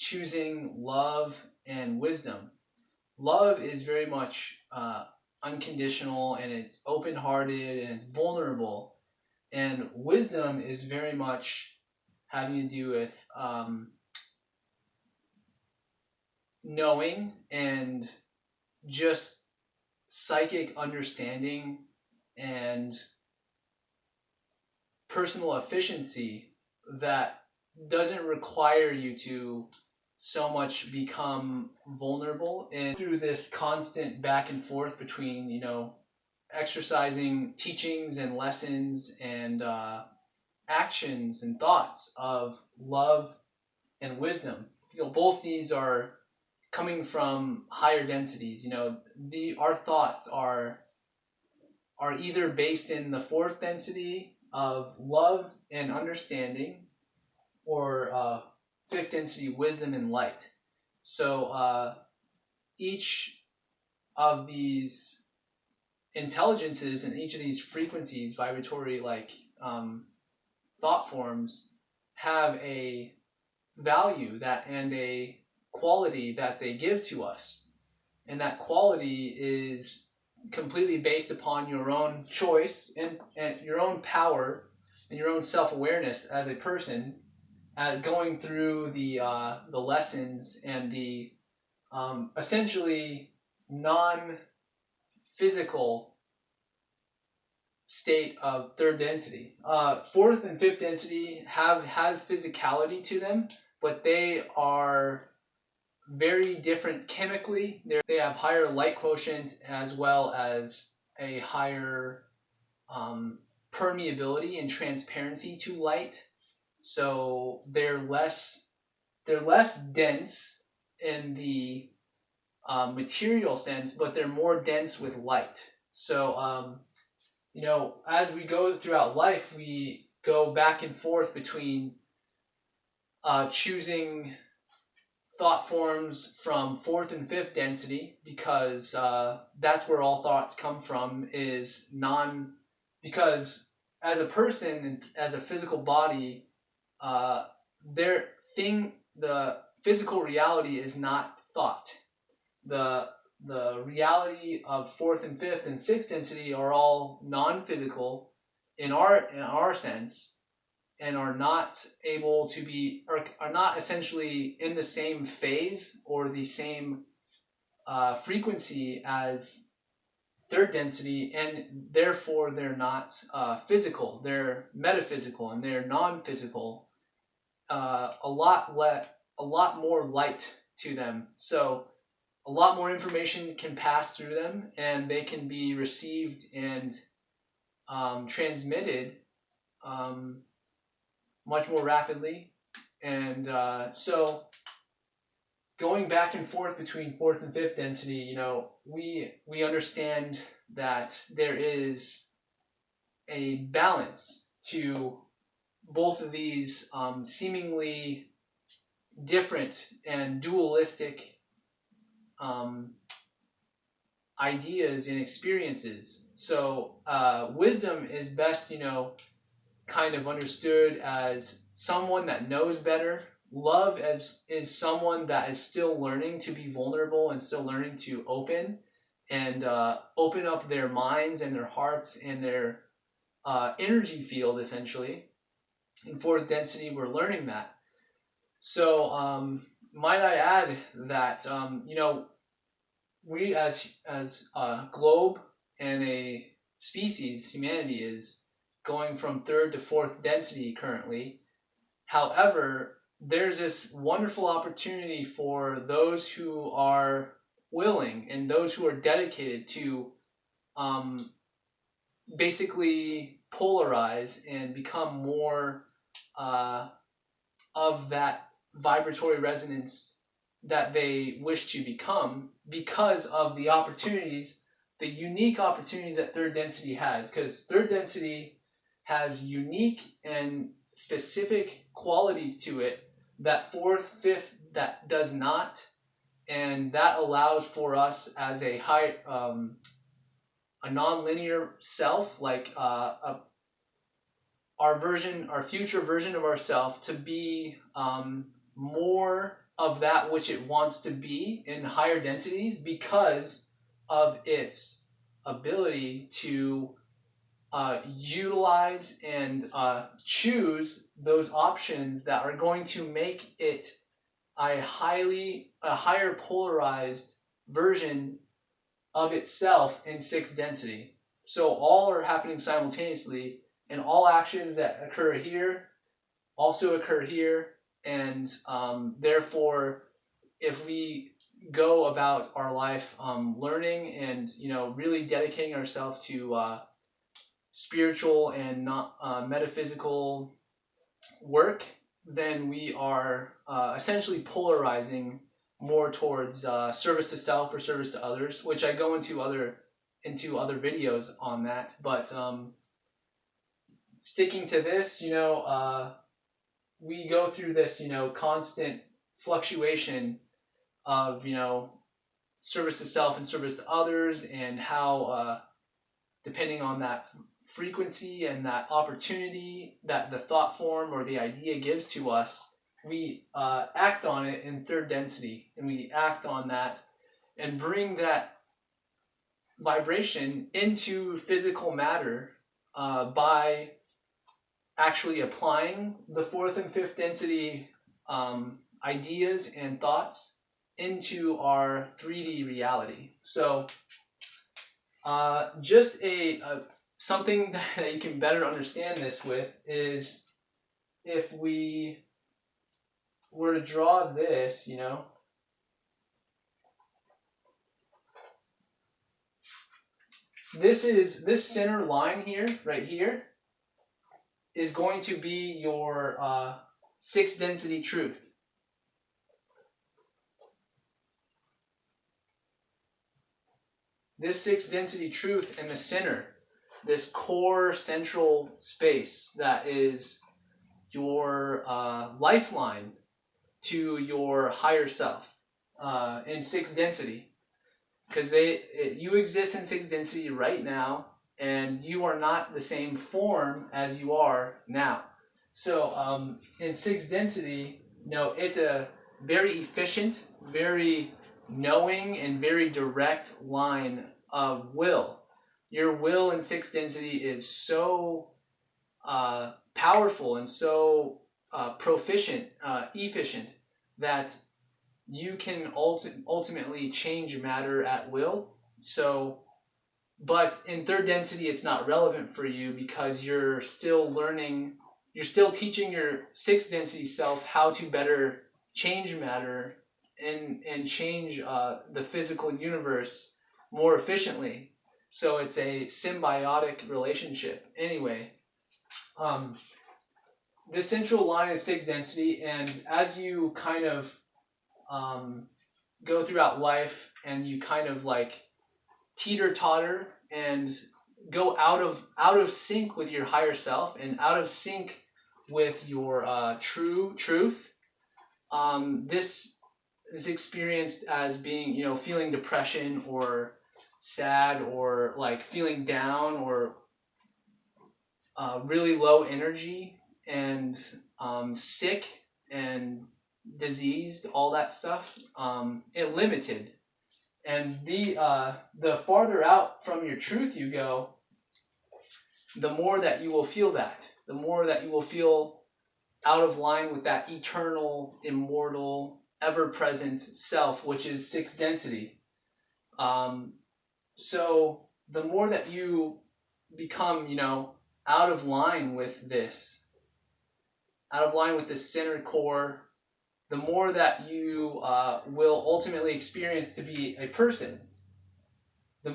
choosing love and wisdom. Love is very much unconditional, and it's open-hearted, and it's vulnerable. And wisdom is very much having to do with knowing and just psychic understanding and personal efficiency that doesn't require you to so much become vulnerable. And through this constant back and forth between, exercising teachings and lessons and actions and thoughts of love and wisdom, both these are coming from higher densities. Our thoughts are either based in the fourth density of love and understanding, or fifth density wisdom and light. So each of these intelligences and each of these frequencies, vibratory thought forms, have a value and a quality that they give to us. And that quality is completely based upon your own choice and your own power and your own self-awareness as a person, going through the lessons and the essentially non-physical state of third density. Fourth and fifth density have physicality to them, but they are very different chemically. They have higher light quotient as well as a higher permeability and transparency to light. So they're less dense in the material sense, but they're more dense with light. So as we go throughout life, we go back and forth between choosing thought forms from fourth and fifth density, because that's where all thoughts come from. Because as a person and as a physical body, the physical reality is not thought. The reality of fourth and fifth and sixth density are all non-physical in our sense, and are not able to be, or are not essentially in the same phase or the same frequency as third density, and therefore they're not physical. They're metaphysical, and they're non-physical. A lot more light to them. So a lot more information can pass through them, and they can be received and transmitted much more rapidly. And so going back and forth between fourth and fifth density, we understand that there is a balance to both of these seemingly different and dualistic ideas and experiences. So wisdom is best, kind of understood as someone that knows better. Love is someone that is still learning to be vulnerable and still learning to open up their minds and their hearts and their energy field, essentially. In fourth density, we're learning that. So might I add that we as a globe and a species, humanity is going from third to fourth density currently. However, there's this wonderful opportunity for those who are willing and those who are dedicated to basically polarize and become more of that vibratory resonance that they wish to become, because of the opportunities, the unique opportunities that third density has. Because third density has unique and specific qualities to it that fourth, fifth, that does not. And that allows for us as a non-linear self, like our future version of ourself, to be more of that which it wants to be in higher densities because of its ability to utilize and choose those options that are going to make it a higher polarized version of itself in sixth density. So all are happening simultaneously, and all actions that occur here also occur here, and therefore, if we go about our life learning and really dedicating ourselves to spiritual and not metaphysical work, then we are essentially polarizing more towards service to self or service to others, which I go into other videos on that. But sticking to this, we go through this, constant fluctuation of, service to self and service to others, and how, depending on that frequency and that opportunity that the thought form or the idea gives to us, we act on it in third density, and we act on that and bring that vibration into physical matter by actually applying the fourth and fifth density ideas and thoughts into our 3D reality. So just something that you can better understand this with is if we were to draw this, this center line here, right here, is going to be your sixth density truth. This sixth density truth in the center, this core central space that is your lifeline to your higher self in sixth density, because you exist in sixth density right now, and you are not the same form as you are now. So in sixth density, it's a very efficient, very knowing, and very direct line of will. Your will in sixth density is so powerful and so efficient, that you can ultimately change matter at will. So, but in third density, it's not relevant for you because you're still learning, you're still teaching your sixth density self how to better change matter and change the physical universe more efficiently. So it's a symbiotic relationship. Anyway, the central line is sixth density, and as you kind of go throughout life and you kind of like teeter-totter and go out of sync with your higher self and out of sync with your true truth, this is experienced as being, feeling depression or sad or like feeling down or really low energy and sick and diseased, all that stuff, and limited. And the farther out from your truth you go, the more that you will feel that. The more that you will feel out of line with that eternal, immortal, ever-present self, which is sixth density. So the more that you become, out of line with this, out of line with the center core, the more that you will ultimately experience to be a person.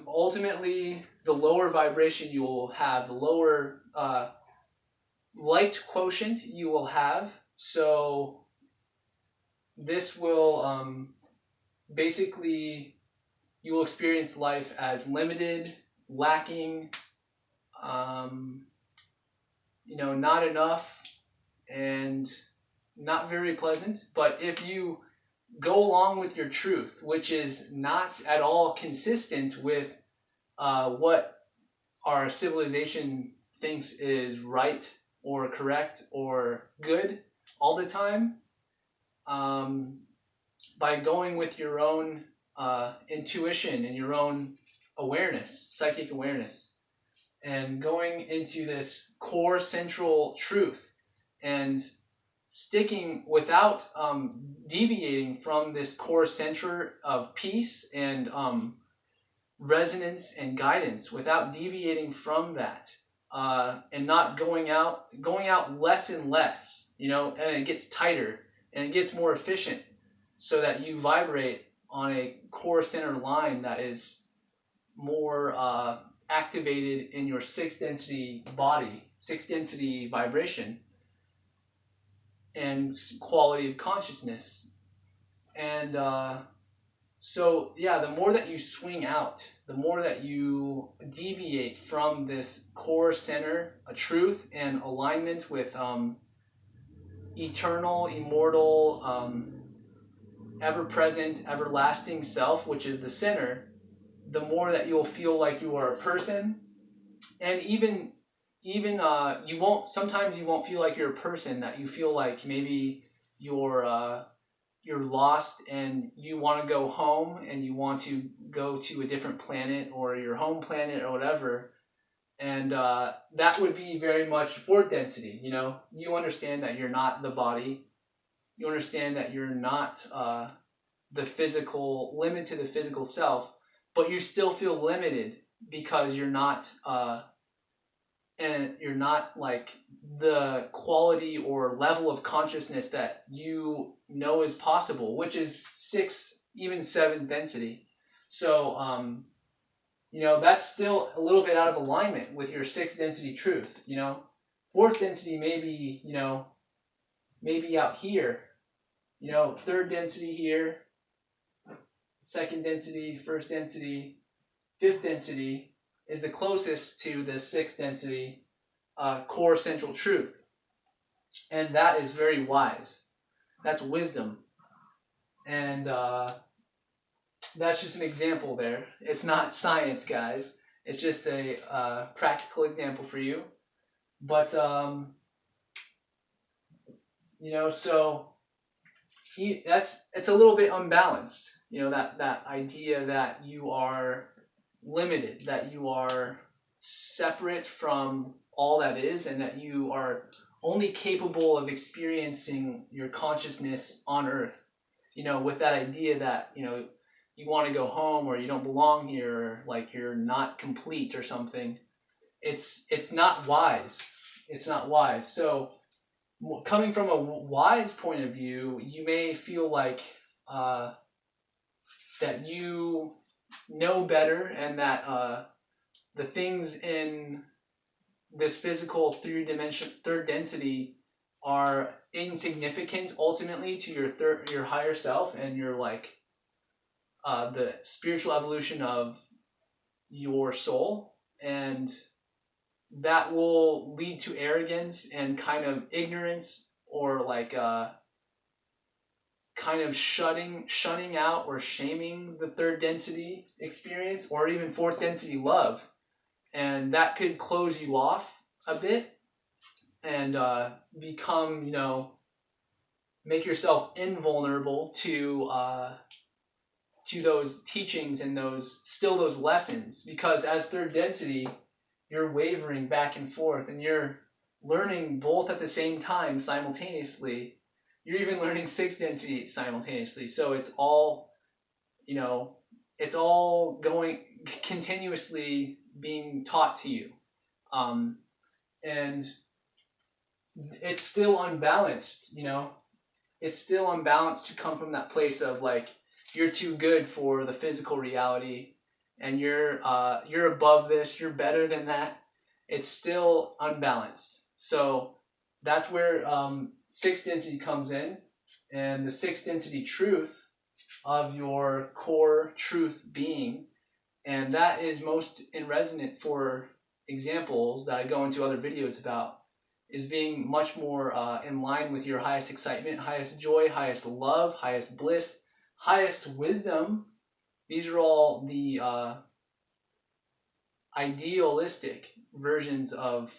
Ultimately, the lower vibration you will have, the lower light quotient you will have. So this will basically, you will experience life as limited, lacking, not enough, and not very pleasant. But if you go along with your truth, which is not at all consistent with what our civilization thinks is right or correct or good all the time, by going with your own intuition and your own awareness, psychic awareness, and going into this core central truth and sticking without deviating from this core center of peace and resonance and guidance, without deviating from that, and not going out less and less, and it gets tighter and it gets more efficient, so that you vibrate on a core center line that is more activated in your sixth density body, sixth density vibration and quality of consciousness. And so, yeah, the more that you swing out, the more that you deviate from this core center, a truth and alignment with eternal, immortal, ever-present, everlasting self, which is the center, the more that you'll feel like you are a person. And even you won't, sometimes you won't feel like you're a person, that you feel like maybe you're lost and you want to go home and you want to go to a different planet or your home planet or whatever. And that would be very much fourth density. You understand that you're not the body. You understand that you're not the physical, limit to the physical self, but you still feel limited because you're not and you're not like the quality or level of consciousness that you know is possible, which is sixth, even seventh density. So that's still a little bit out of alignment with your sixth density truth. Fourth density maybe, maybe out here, third density here, second density, first density, fifth density is the closest to the sixth density core central truth. And that is very wise. That's wisdom. And that's just an example there. It's not science, guys. It's just a practical example for you. But, so it's a little bit unbalanced. That idea that you are limited, that you are separate from all that is, and that you are only capable of experiencing your consciousness on earth, with that idea that you want to go home, or you don't belong here, or like you're not complete or something. It's not wise. It's not wise. So coming from a wise point of view, you may feel like that you know better, and that the things in this physical third density are insignificant ultimately to your higher self, and your the spiritual evolution of your soul. And that will lead to arrogance and kind of ignorance, or kind of shunning out or shaming the third density experience, or even fourth density love. And that could close you off a bit and become, make yourself invulnerable to those teachings and those lessons. Because as third density, you're wavering back and forth, and you're learning both at the same time simultaneously. You're even learning sixth density simultaneously. So it's all, it's all going continuously being taught to you. And it's still unbalanced, It's still unbalanced to come from that place of you're too good for the physical reality, and you're above this, you're better than that. It's still unbalanced. So that's where sixth density comes in, and the sixth density truth of your core truth being. And that is most in resonant, for examples that I go into other videos about, is being much more in line with your highest excitement, highest joy, highest love, highest bliss, highest wisdom. These are all the idealistic versions of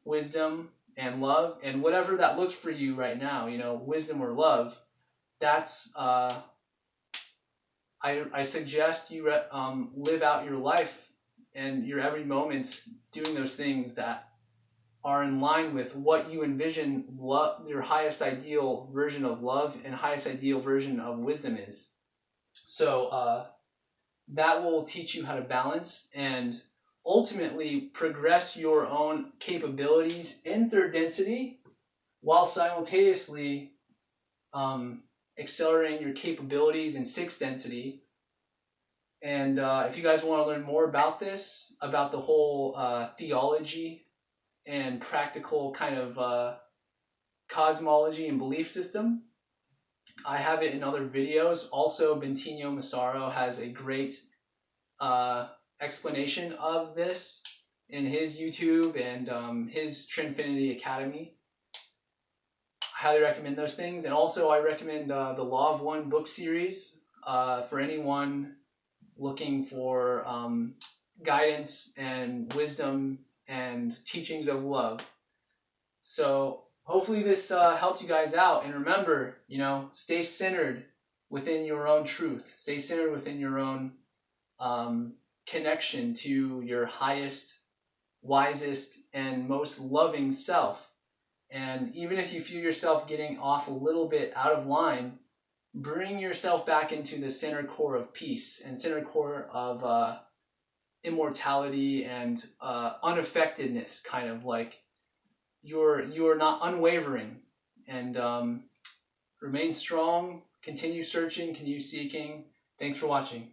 wisdom and love, and whatever that looks for you right now, wisdom or love. that's I suggest you live out your life and your every moment doing those things that are in line with what you envision your highest ideal version of love and highest ideal version of wisdom is. So that will teach you how to balance and ultimately progress your own capabilities in third density while simultaneously um, accelerating your capabilities in sixth density. And if you guys want to learn more about this, about the whole theology and practical kind of cosmology and belief system, I have it in other videos. Also, Bentinho Massaro has a great explanation of this in his YouTube and his Trinfinity Academy. I highly recommend those things. And also, I recommend the Law of One book series for anyone looking for guidance and wisdom and teachings of love. So hopefully this helped you guys out. And remember, stay centered within your own truth. Stay centered within your own connection to your highest, wisest, and most loving self. And even if you feel yourself getting off a little bit out of line, bring yourself back into the center core of peace and center core of immortality and unaffectedness, kind of like you're not unwavering, and remain strong, continue searching, continue seeking. Thanks for watching.